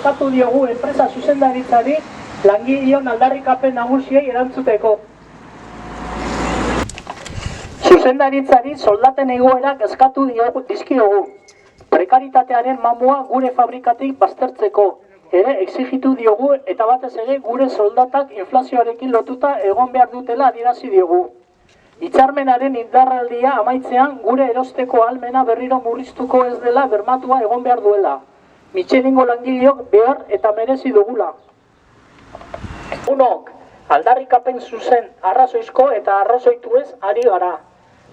eskatu diogu enpresa zuzendaritzari langileon aldarrikapen nagusiei erantzuteko. Zuzendaritzari soldaten egoerak eskatu dizkiogu. Prekaritatearen mamua gure fabrikatik baztertzeko ere exigitu diogu eta batez ere gure soldatak inflazioarekin lotuta egon behar dutela adierazi diogu. Hitzarmenaren indarraldia amaitzean gure erosteko ahalmena berriro murriztuko ez dela bermatua egon behar duela. Michelingo langileok behar eta merezi dugula. Unok, aldarrikapen zuzen arrazoizko eta arrazoitu ez ari gara.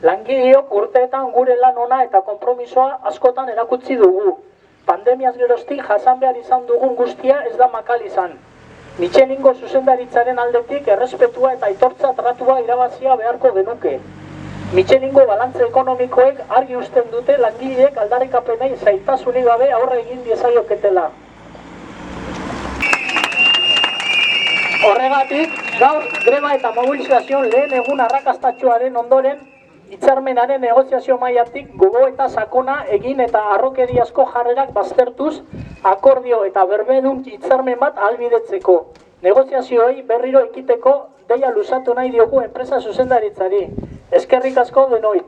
Langileok urteetan gure lan ona eta konpromisoa askotan erakutsi dugu. Pandemiaz geroztik jasan behar izan dugun guztia ez da makal izan. Michelingo zuzendaritzaren aldetik errespetua eta aitortza tratua irabazia beharko genuke. Michelingo balantze ekonomikoek argi uzten dute langileek aldarrikapenei zailtasunik gabe aurre egin diezaioketela. Horregatik, gaur greba eta mobilizazioan lehen egun arrakastatsuaren ondoren hitzarmenaren negoziazio mailatik gogoeta sakona egin eta harrokeriazko jarrerak baztertuz akordio eta berbedun hitzarmen bat ahalbidetzeko. Negoziazioei berriro ekiteko deia luzatu nahi diogu enpresa zuzendaritzari. Eskerrik asko denoi.